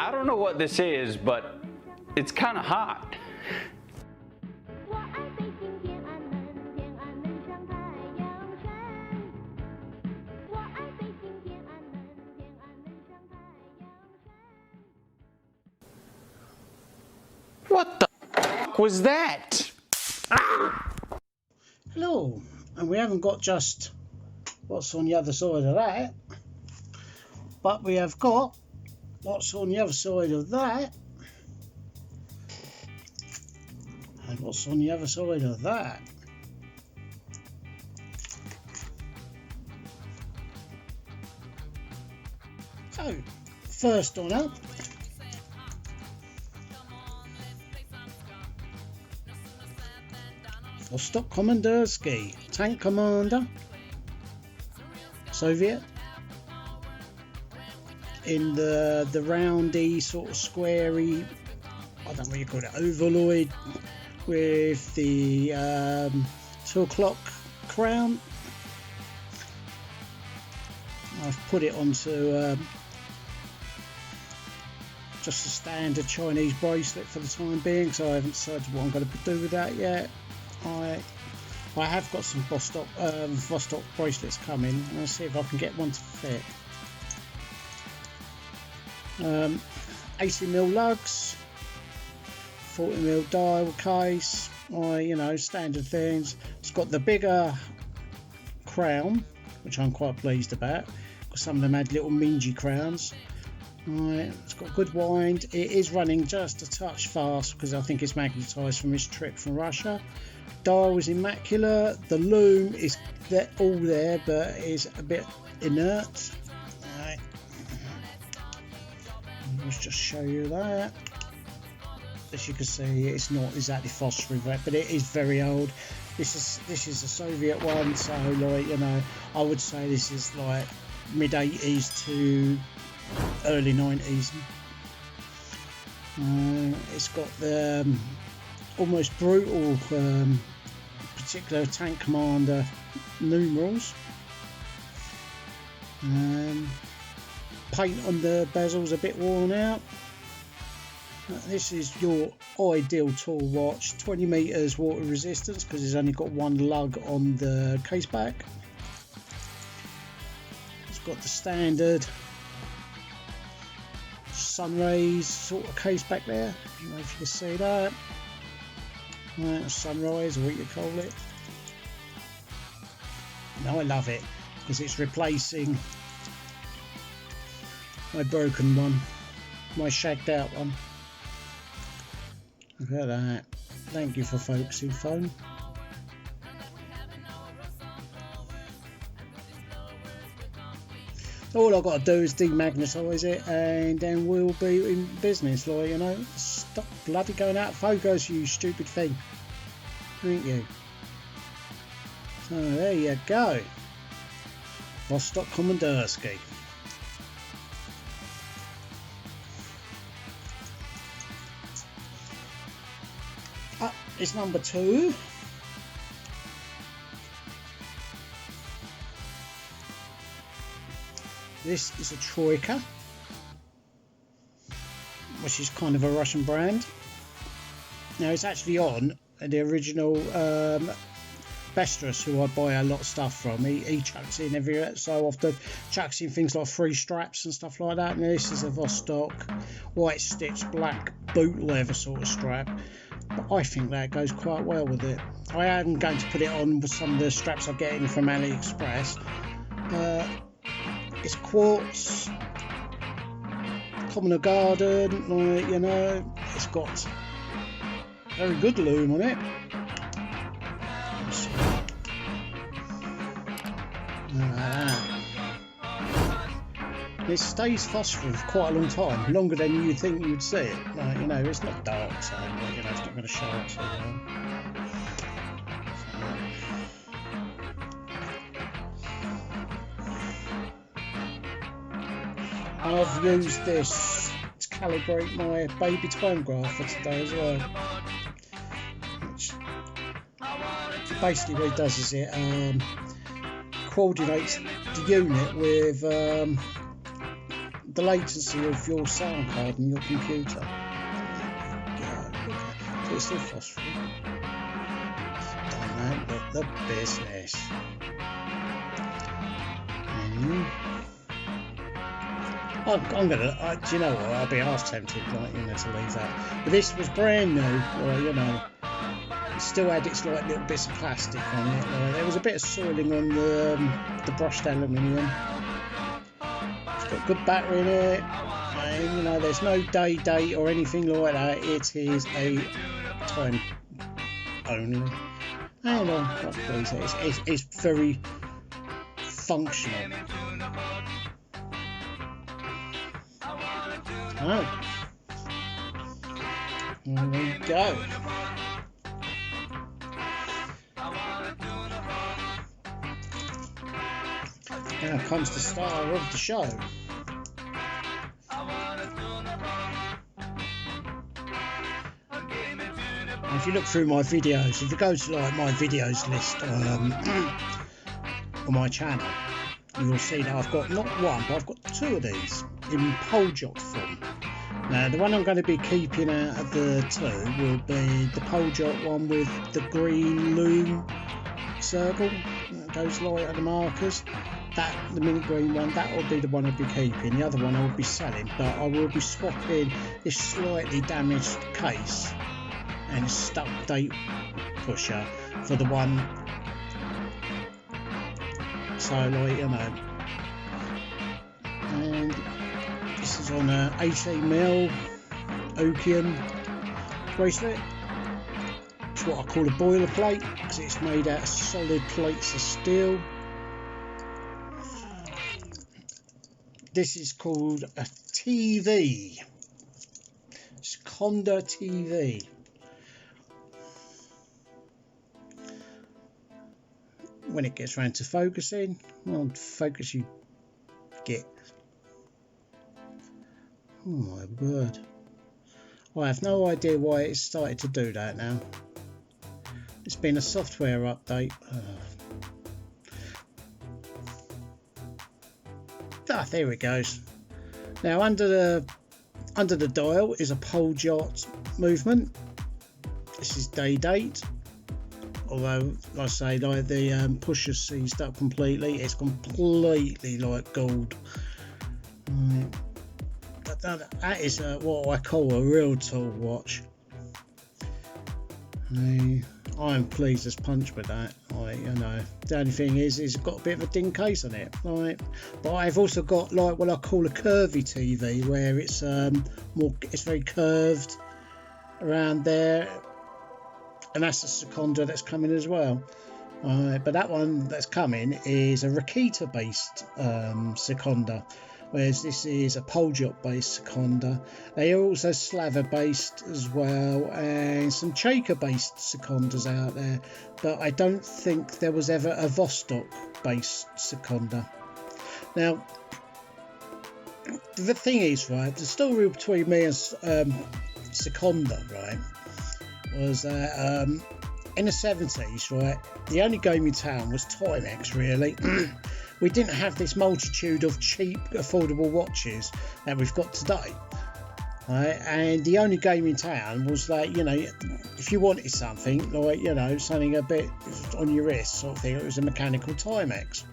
I don't know what this is, but it's kind of hot. What the fuck was that? Ah! Hello, and we haven't got just what's on the other side of that, but we have got what's on the other side of that, and what's on the other side of that. So, first on up, Vostok Commanderski, tank commander, Soviet, in the roundy sort of squarey, I don't know what you call it, ovaloid, with the 2 o'clock crown. I've put it onto just a standard Chinese bracelet for the time being, so I haven't decided what I'm going to do with that yet. I have got some Vostok bracelets coming. I'll see if I can get one to fit. 80mm lugs, 40mm dial case, you know, standard things. It's got the bigger crown, which I'm quite pleased about, because some of them had little mingy crowns. It's got good wind. It is running just a touch fast because I think it's magnetised from this trip from Russia. Dial is immaculate. The loom is all there, but is a bit inert. Right. Let's just show you that. As you can see, it's not exactly phosphorus, but it is very old. This is a Soviet one, so like, you know, I would say this is like mid 80s to early 90s. It's got the almost brutal particular tank commander numerals. Paint on the bezel's a bit worn out. This is your ideal tool watch, 20 meters water resistance because it's only got one lug on the case back. It's got the standard sun rays sort of case back there. I don't know if you can see that. Sunrise, or what you call it. No, I love it because it's replacing my broken one, my shagged out one. Look at that. Thank you for focusing, phone. All I've got to do is demagnetise it and then we'll be in business, like, you know. Stop bloody going out of focus, you stupid thing. Thank you. So there you go. Vostok Commanderski. Up is number 2. This is a Troika, which is kind of a Russian brand. Now it's actually on the original Bestrus, who I buy a lot of stuff from. He chucks in every so often, chucks in things like free straps and stuff like that. Now this is a Vostok white stitched black boot leather sort of strap, but I think that goes quite well with it. I am going to put it on with some of the straps I get in from AliExpress. It's quartz, common garden, like, you know. It's got very good loom on it. It stays phosphorus for quite a long time, longer than you'd think you'd see it. Like, you know, it's not dark, so like, you know, it's not going to show it too well. I've used this to calibrate my baby time graph for today as well. Which basically what it does is it coordinates the unit with the latency of your sound card and your computer. So it's still phosphorus. Don't look the business. I'm gonna. Do you know what? I'll be half tempted, like, you know, to leave that. But this was brand new, or you know, it still had its like little bits of plastic on it. There was a bit of soiling on the brushed aluminium. It's got good battery in it, and you know, there's no day date or anything like that. It is a time only. And I'm quite pleased. It's very functional. Oh, there we go. Now comes the star of the show. If you look through my videos, if you go to like my videos list on my channel, you'll see that I've got not one, but I've got two of these in pole jot form. Now the one I'm going to be keeping out of the two will be the pole jot one with the green loom circle that goes light at the markers. That, the mint green one, that will be the one I'll be keeping. The other one I will be selling, but I will be swapping this slightly damaged case and stuck date pusher for the one. So like, you know, and this is on a 18mm oakium bracelet. It's what I call a boiler plate because it's made out of solid plates of steel. This is called a TV, Sekonda TV. When it gets round to focusing, well, focus you get. Oh my word. I have no idea why it's started to do that now. It's been a software update. There it goes. Now under the dial is a pole jot movement. This is day date. Although, like I say, like the pusher's seized up completely. It's completely like gold. That is what I call a real tall watch. I'm pleased as punch with that. You know, the only thing is it's got a bit of a ding case on it. Right, but I've also got like what I call a curvy TV, where it's it's very curved around there. And that's the Sekonda that's coming as well. But that one that's coming is a Rakita based Sekonda, whereas this is a pole jot based Sekonda. They are also Slaver based as well, and some Troika based Sekondas out there, but I don't think there was ever a Vostok based Sekonda. Now the thing is, right, the story between me and Sekonda, right, was that in the 70s, right, the only game in town was Timex, really. We didn't have this multitude of cheap, affordable watches that we've got today. Right? And the only game in town was like, you know, if you wanted something, like, you know, something a bit on your wrist sort of thing, it was a mechanical Timex.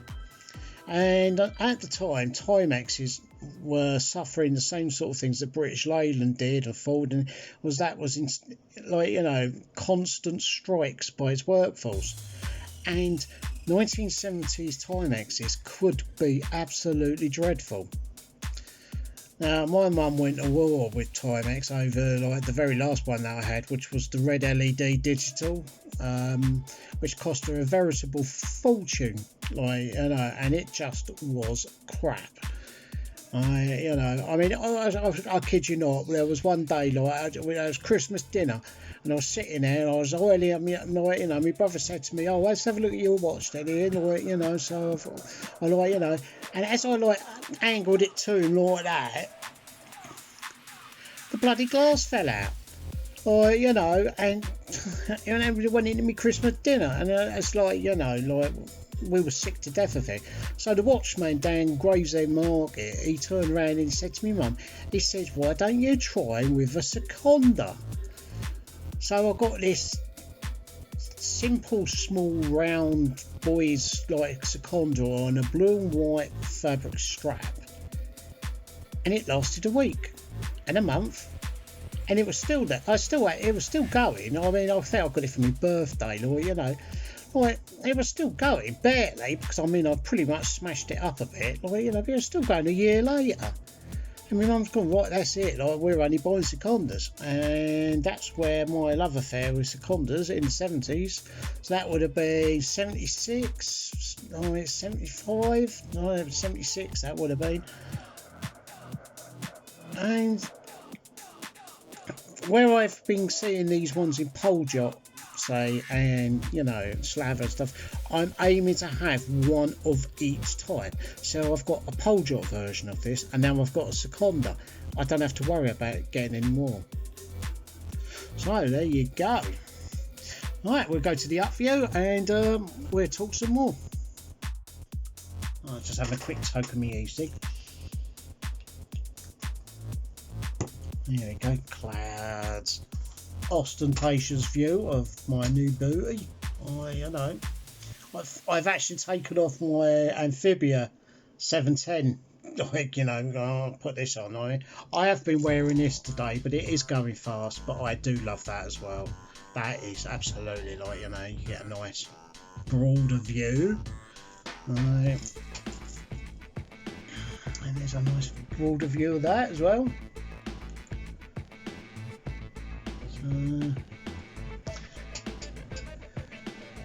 And at the time, Timexes were suffering the same sort of things that British Leyland did, or Ford, and like, you know, constant strikes by its workforce. And 1970s Timexes could be absolutely dreadful. Now, my mum went to war with Timex over like the very last one that I had, which was the red LED digital, which cost her a veritable fortune, like, you know, and it just was crap. You know, I mean, I kid you not, there was one day, like, it was Christmas dinner, and I was sitting there, and I was oily at me, you know, my brother said to me, "Oh, let's have a look at your watch then, like, you know," so I like, you know, and as I like angled it to him like that, the bloody glass fell out. You know, and everybody went into me Christmas dinner, and it's like, you know, like, we were sick to death of it. So the watchman down Gravesend Market, he turned around and he said to me mum, he says, why don't you try with a Sekonda? So I got this simple small round boys like Sekonda on a blue and white fabric strap, and it lasted a week and a month, and it was still there. It was still going. I mean, I think I got it for my birthday, or you know, like it was still going barely, because I mean I pretty much smashed it up a bit, like, you know, but it was still going a year later. And my mum's gone, right, that's it, like, we're only buying Sekondas. And that's where my love affair with Sekondas in the 70s. So that would have been 76, no, it's 75, no, 76 that would have been. And where I've been seeing these ones in pole jot, say, and you know, Slav and stuff, I'm aiming to have one of each type. So I've got a pole jot version of this, and now I've got a Sekonda. I don't have to worry about getting any more. So there you go. Right, we'll go to the up view and we'll talk some more. I'll just have a quick toke of me easy. There we go, clouds. Ostentatious view of my new booty. You know, I've actually taken off my Amphibia 710. Like, you know, I'll put this on. I have been wearing this today, but it is going fast. But I do love that as well. That is absolutely, like, you know, you get a nice broader view. And there's a nice broader view of that as well.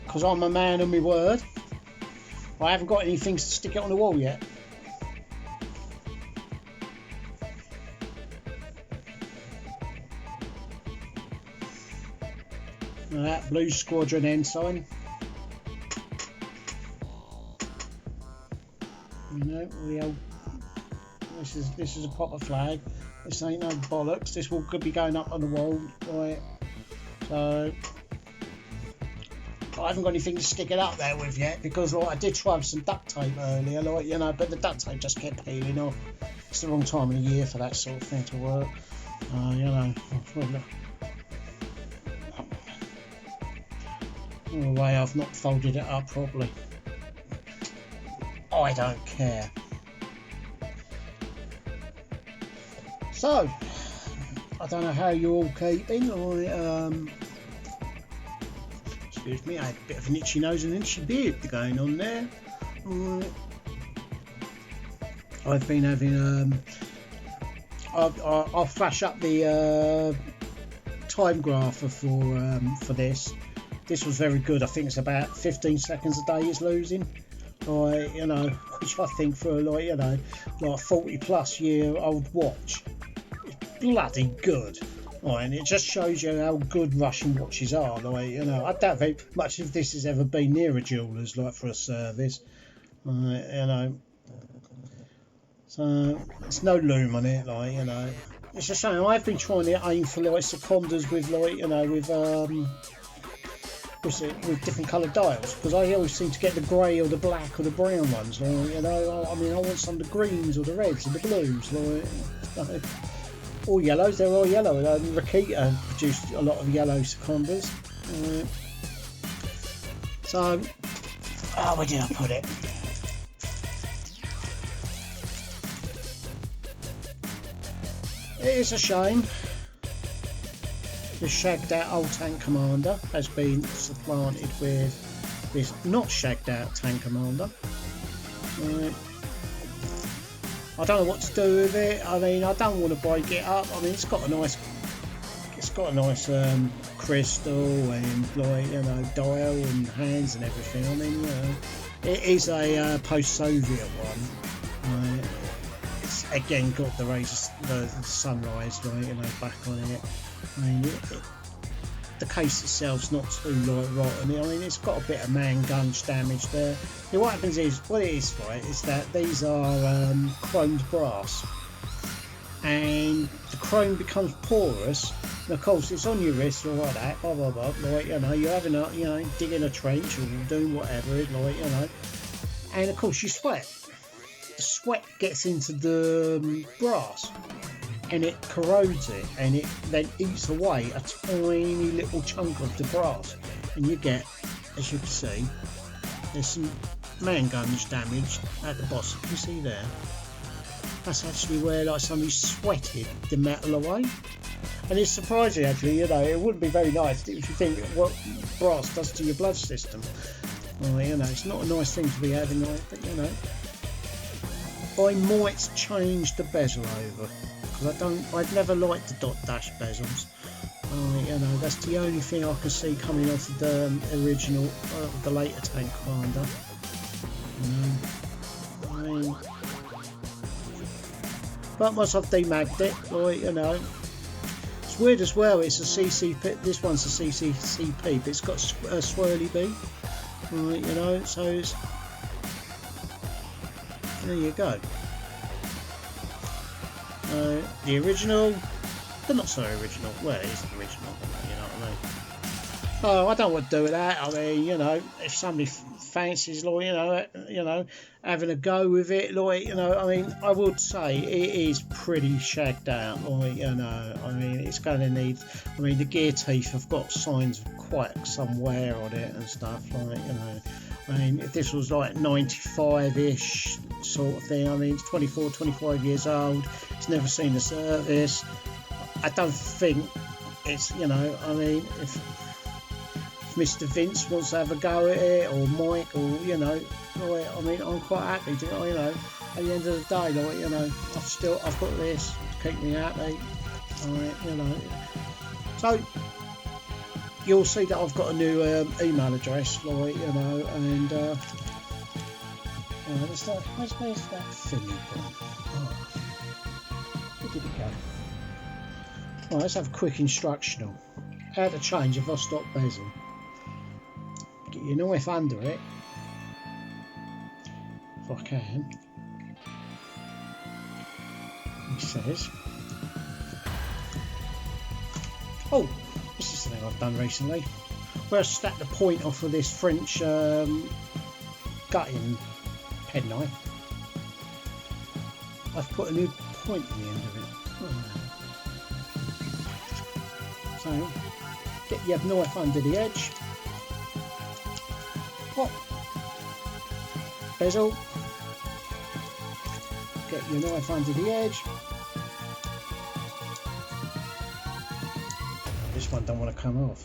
Because I'm a man of my word, I haven't got anything to stick it on the wall yet. Now that blue squadron ensign, you know, the old, this is a proper flag. This ain't no bollocks. This will could be going up on the wall, right? So I haven't got anything to stick it up there with yet, because like, I did try with some duct tape earlier, like, you know, but the duct tape just kept peeling off. It's the wrong time of the year for that sort of thing to work. You know, in a way I've not folded it up properly. I don't care. So, I don't know how you're all keeping. Excuse me, I had a bit of an itchy nose and an itchy beard going on there. I've been having, I'll flash up the time graph for this. This was very good. I think it's about 15 seconds a day it's losing. You know, which I think for like, you know, like 40 plus year old watch, bloody good. And it just shows you how good Russian watches are. Like, you know, I doubt very much if this has ever been near a jeweller's, like, for a service. You know, so it's no loom on it. Like, you know, it's a shame. I've been trying to aim for like Sekondas with, like, you know, with with different coloured dials, because I always seem to get the grey or the black or the brown ones. Like, you know, I mean, I want some of the greens or the reds or the blues. Like, all yellows, they're all yellow. Rakita produced a lot of yellow Sekondas. So, where did I put it? It is a shame this shagged out old tank commander has been supplanted with this not shagged out tank commander. I don't know what to do with it. I mean, I don't want to break it up. I mean, it's got a nice crystal and, like, you know, dial and hands and everything. I mean, you know, it is a post-Soviet one. It's again got the rays, the sunrise, like, you know, back on it. I mean, the case itself's not too, like, rotten. I mean, it's got a bit of man gunge damage there. What happens is, what it is, right, is that these are chromed brass, and the chrome becomes porous And of course, it's on your wrist or like that, blah blah blah. Like, you know, you're having a, you know, digging a trench or doing whatever, like, you know. And of course, you sweat. The sweat gets into the brass, and it corrodes it, and it then eats away a tiny little chunk of the brass, and you get, as you can see, there's some man guns damage at the bottom. You see there? That's actually where like somebody sweated the metal away. And it's surprising actually, you know, it wouldn't be very nice if you think what brass does to your blood system. Well, you know, it's not a nice thing to be having like, but you know. I might change the bezel over, because I've never liked the dot dash bezels. You know, that's the only thing I can see coming off of the original, the later Tank Commander. I mean, but once I've demagged it, like, you know, it's weird as well. It's a CCP. This one's a CCCP, but it's got a swirly B. Right, you know, so it's, there you go. The original, but not so original. Well, it is the original, you know what I mean. Oh, I don't want to do with that. I mean, you know, if somebody fancies, like, you know, having a go with it, like, you know, I mean, I would say it is pretty shagged out, like, you know, I mean, it's going to need, I mean, the gear teeth have got signs of quite some wear on it and stuff, like, you know, I mean, if this was like 95-ish sort of thing, I mean, it's 24, 25 years old, it's never seen the service, I don't think it's, you know, I mean, if Mr. Vince wants to have a go at it, or Mike, or, you know, like, I mean, I'm quite happy to, you know, at the end of the day, like, you know, I've got this to keep me happy, alright, you know. So you'll see that I've got a new email address, like, you know, and where's that thingy gone? Oh, where did it go? Right, let's have a quick instructional. How to change a Vostok bezel. Get your knife under it, if I can. It says, oh, this is something I've done recently, where I stacked the point off of this French gutting penknife. I've put a new point in the end of it. So, get your knife under the edge. Pop. Bezel. Get your knife under the edge. This one don't want to come off.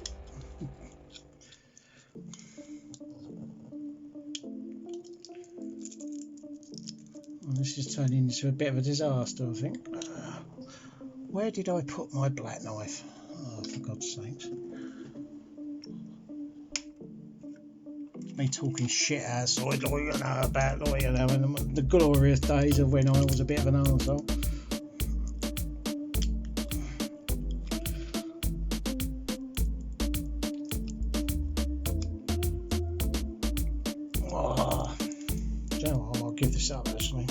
Well, this is turning into a bit of a disaster, I think. Where did I put my black knife? Oh, for God's sakes. It's me talking shit outside, like, you know, about, like, you know, the glorious days of when I was a bit of an arsehole. Oh, do you know what? I'll give this up, actually.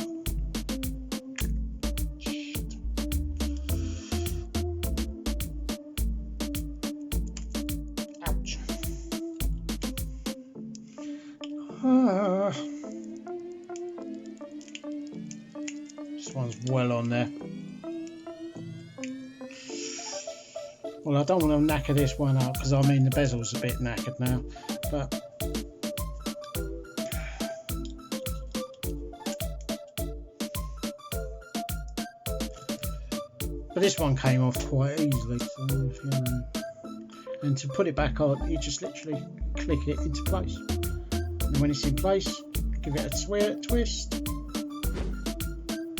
This one's well on there. Well, I don't want to knacker this one up because I mean the bezel's a bit knackered now, but this one came off quite easily. So if, you know, and to put it back on, you just literally click it into place. And when it's in place, give it a twist,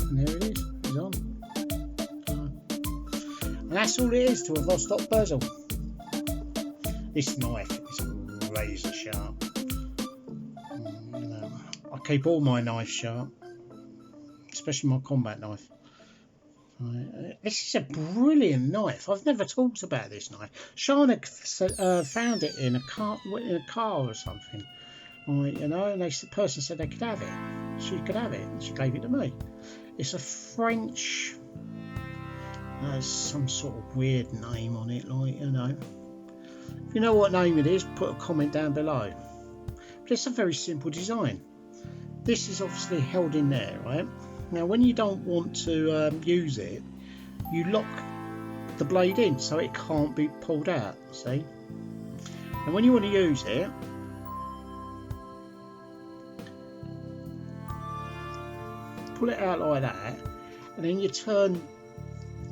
and there it is, it's on. And that's all it is to a Vostok bezel. This knife is razor sharp. You know, I keep all my knives sharp, especially my combat knife. This is a brilliant knife. I've never talked about this knife. Shana found it in a car or something. You know, and the person said they could have it. She could have it, and she gave it to me. It's a French There's some sort of weird name on it, like, you know. If you know what name it is, put a comment down below. But it's a very simple design. This is obviously held in there, right? Now when you don't want to use it, you lock the blade in so it can't be pulled out, see? And when you want to use it, pull it out like that, and then you turn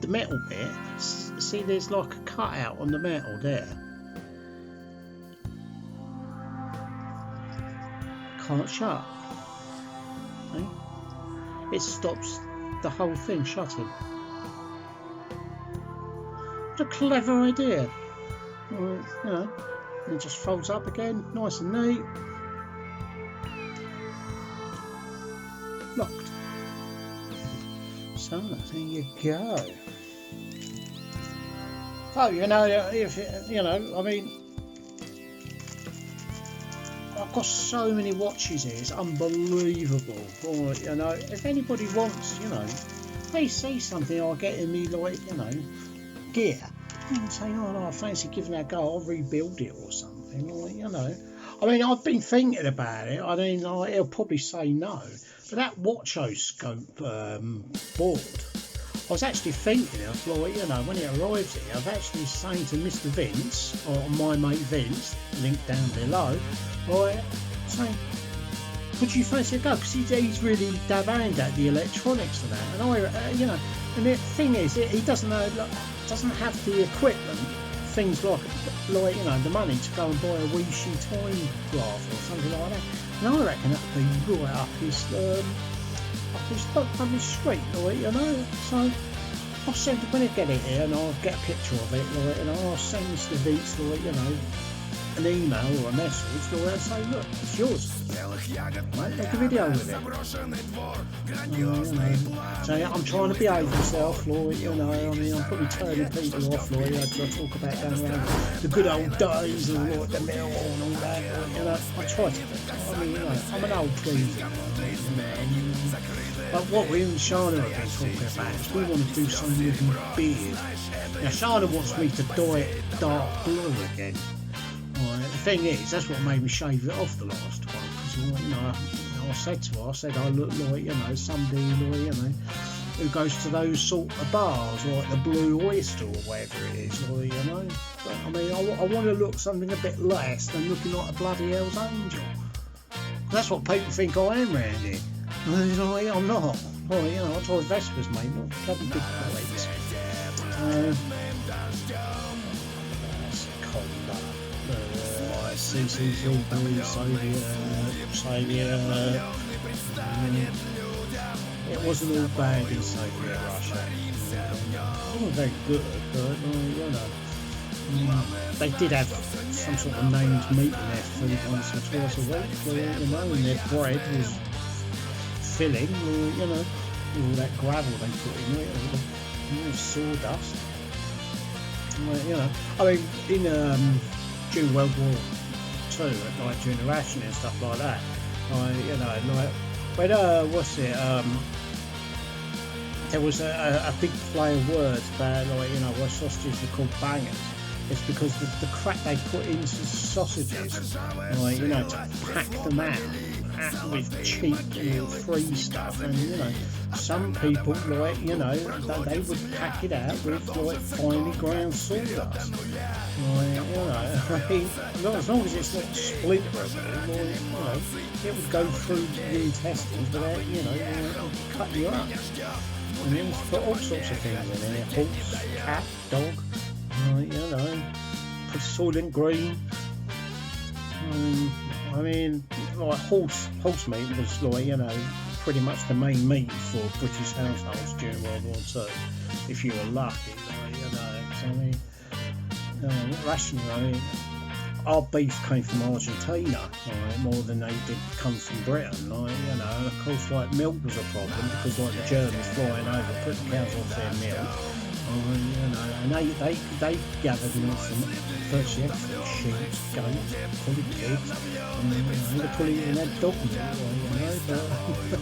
the metal bit. See, there's like a cutout on the metal there. Can't shut. See? It stops the whole thing shutting. What a clever idea. You know, it just folds up again, nice and neat. Locked. So there you go. Oh, you know, if you know, I mean, I've got so many watches here, it's unbelievable. Or, you know, if anybody wants, you know, if they see something I get in me, like, you know, gear, and say, oh no, I fancy giving that a go, I'll rebuild it or something, or, you know. I mean, I've been thinking about it. I mean, he'll probably say no, but that Watchuseek board, I was actually thinking of, like, you know, when it arrives here, I've actually saying to Mr. Vince, or my mate Vince, link down below, right, saying, would you fancy a go? Because he's really dab hand at the electronics of that, and I, you know, and the thing is, he doesn't know, doesn't have the equipment, things like, you know, the money to go and buy a Weishi time graph or something like that. And I reckon that'd be right up his street, like, you know. So I'll send, when I get it here, and I'll get a picture of it, like, and I'll send Mr. Vince, like, you know, an email or a message, like, and say, look, it's yours. Right, make a video with it. You know. So yeah, I'm trying to behave myself, like, you know. I mean, I'm probably turning people off, like, as I talk about going around the good old days and like the mill and all that, like, you know. I try to. I mean, you know, I'm an old geezer. But what we and Shana have been talking about is we want to do something with my beard. Now Shana wants me to dye it dark blue again. Right, the thing is, that's what made me shave it off the last time. Because, you know, I said to her, I said I look like, you know, somebody, like, you know, who goes to those sort of bars, like the Blue Oyster or whatever it is, like, you know. But I mean, I want to look something a bit less than looking like a bloody Hell's Angel. That's what people think I am round here. Like, I'm not. Well, you know, I drive Vespers, mate, not bloody big boys. Sekonda. CC's all blue, Soviet. It wasn't all bad in Soviet Russia. It wasn't very good, but, you know. They did have some sort of named meat in their food once or twice a week, you know, and their bread was filling, you know, all that gravel they put in it, all the sawdust. You know, I mean, in during World War II, like during the rationing and stuff like that, you know, like, but what's it? There was a big play of words about, like, you know, why sausages are called bangers. It's because the crack they put into sausages, like, you know, to pack them out with cheap, you know, free stuff, and, you know, some people, like, you know, they would pack it out with, like, finely ground sawdust. Like, you know, as long as it's not splinterable, like, you know, it would go through the intestines without, you know, cut you up. And then put all sorts of things in there, horse, cat, dog, you know, put Soylent Green. I mean, like horse meat was, like, you know, pretty much the main meat for British households during World War II, if you were lucky, like, you know. So, I mean, rationing, I mean, our beef came from Argentina, right, more than they did come from Britain, like, you know. And of course, like, milk was a problem because, like, the Germans flying over put the cows off their milk. You know, and they gathered milk from virtually everything: sheep, goats, pulling pigs, and, you know, they're pulling in that dog milk, you know, but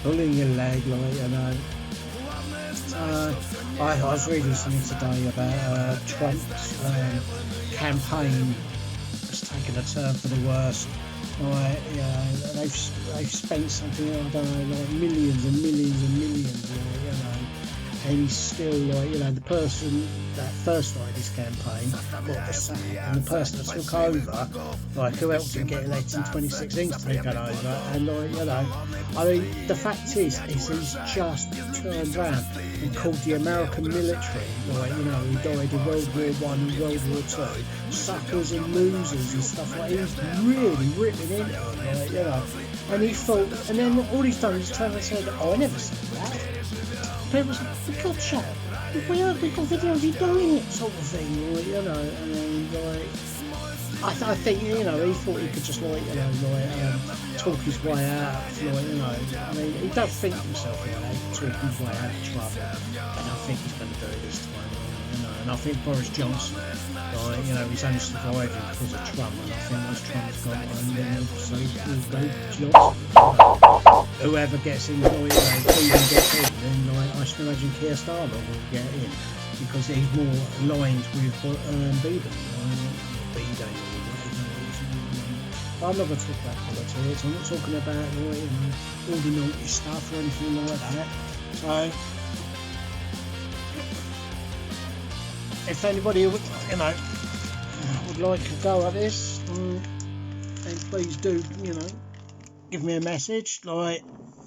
pulling your leg, like, you know. I was reading something today about Trump's campaign has taken a turn for the worst. Like, they've spent something, I don't know, like millions and millions and millions, and he's still like, the person that first started his campaign, and the person that took over, like, who helped him get elected in 2016 to take that over, and I mean, the fact is he's just turned around and called the American military, who died in World War I and World War II, suckers and losers and stuff like that. He was really ripping into them, and he thought, and then all he's done is turn and said, oh, I never said that. People said, for God's sake, we've got videos of you doing it, sort of thing, and then, I think, he thought he could just, talk his way out, I mean, he don't think himself like that, talking his way out of trouble. I don't think he's going to do it this time, and I think Boris Johnson, he's only surviving because of Trump, and I think once Trump's gone, then so he'll go Johnson. Whoever gets in, Biden gets in, then I should imagine Keir Starmer will get in, because he's more aligned with Biden. I'm not going to talk about politics. I'm not talking about all the naughty stuff or anything like that. So, if anybody would like to go at this, then please do, give me a message.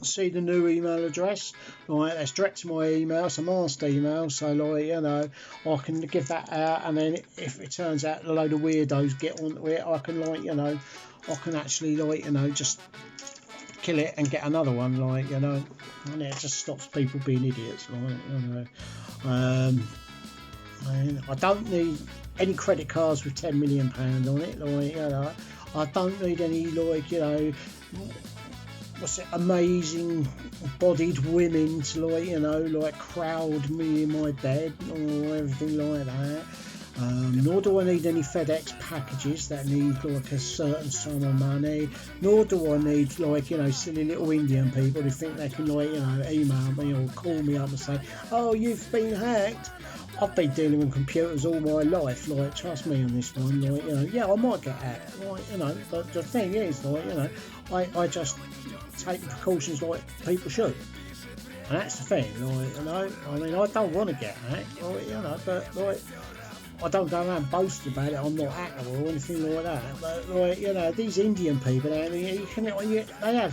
See the new email address. That's direct to my email. It's a master email, so I can give that out, and then if it turns out a load of weirdos get onto it, I can I can actually just kill it and get another one, and it just stops people being idiots, and I don't need any credit cards with £10 million on it, I don't need any amazing bodied women to crowd me in my bed or everything like that. Nor do I need any FedEx packages that need a certain sum of money. Nor do I need silly little Indian people who think they can email me or call me up and say, oh, you've been hacked. I've been dealing with computers all my life, trust me on this one, yeah, I might get hacked, but the thing is, I just take the precautions like people should, and that's the thing, I mean, I don't want to get hacked, but I don't go around boasting about it, I'm not hackable or anything like that, but these Indian people, they have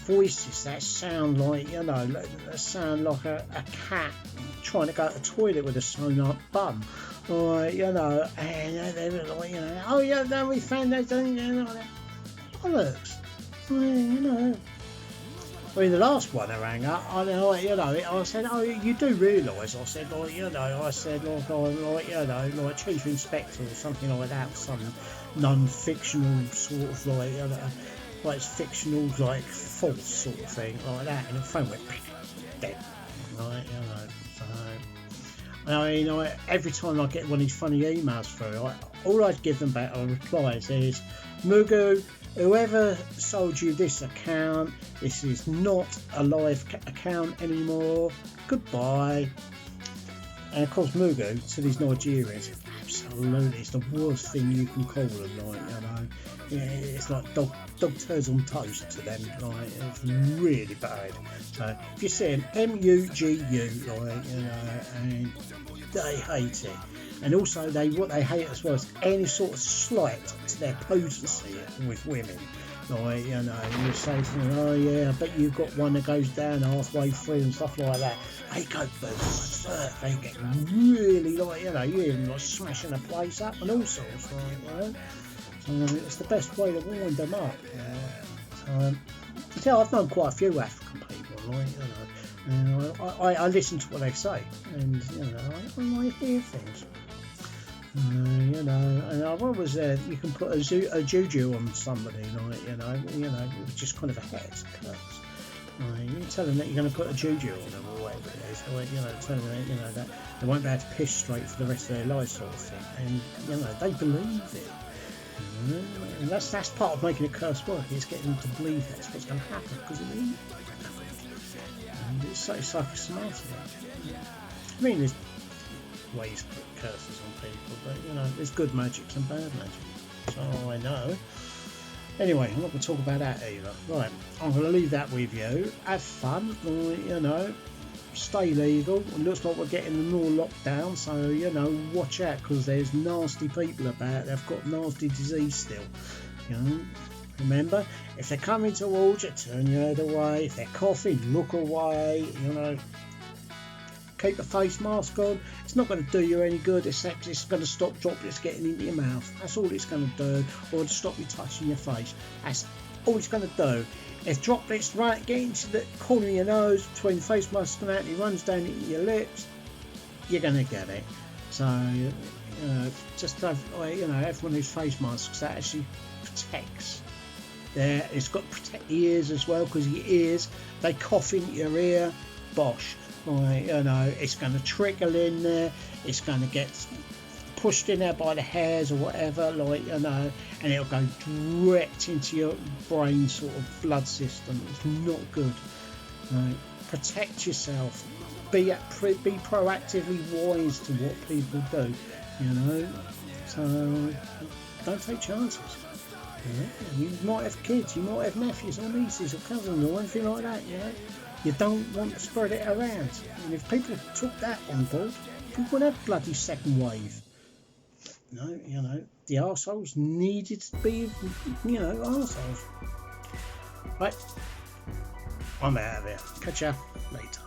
voices that sound like, that sound like a cat trying to go to the toilet with a sewn up bum, or and they're oh yeah, then we found that thing, bollocks, I mean, the last one I rang up, I said, oh, you do realise, I said, I'm chief inspector or something like that, some non-fictional sort of it's fictional, false sort of thing, like that, and the phone went dead, so, every time I get one of these funny emails through, all I'd give them back, or replies, is, Mugu, whoever sold you this account, this is not a live account anymore, goodbye. And of course, Mugu, to these Nigerians, absolutely, it's the worst thing you can call them, it's like dog turds on toast to them, it's really bad. So if you see an M-U-G-U, and they hate it. And also, what they hate as well is any sort of slight to their potency with women. You say to them, oh yeah, I bet you've got one that goes down halfway through and stuff like that. They go berserk, they get really you hear them smashing the place up and all sorts, So it's the best way to wind them up. So I've known quite a few African people, and I listen to what they say, and I hear things. And I've always you can put a juju on somebody, just kind of a hex curse. You tell them that you're going to put a juju on them or whatever it is, tell them that they won't be able to piss straight for the rest of their life, sort of thing, and they believe it. And that's part of making a curse work, is getting them to believe that's what's going to happen, because it is. it's like a smart one. I mean, there's ways to put curses on people, but you know, there's good magics and bad magic. So I know. Anyway, I'm not going to talk about that either. Right, I'm going to leave that with you. Have fun, you know. Stay legal. It looks like we're getting more locked down, so you know, watch out, because there's nasty people about. They've got nasty disease still. You know, remember, if they're coming towards you, turn your head away. If they're coughing, look away. You know, keep a face mask on. It's not going to do you any good, except it's going to stop droplets getting into your mouth. That's all it's going to do, or to stop you touching your face. That's all it's going to do. If droplets get into the corner of your nose, between the face mask and that, it runs down into your lips, you're going to get it. So, you know, just have, you know, have one of these face masks that actually protects. There, it's got to protect the ears as well, because your ears, they cough into your ear, bosh. Right, you know, it's going to trickle in there, it's going to get pushed in there by the hairs or whatever, like, you know, and it'll go direct into your brain sort of blood system. It's not good. Right, protect yourself. Be proactively wise to what people do, you know. So don't take chances. Yeah, you might have kids, you might have nephews or nieces or cousins or anything like that, you know. You don't want to spread it around. And if people took that on board, we wouldn't have bloody second wave. No, you know, the arseholes needed to be, you know, arseholes. Right, I'm out of here. Catch ya later.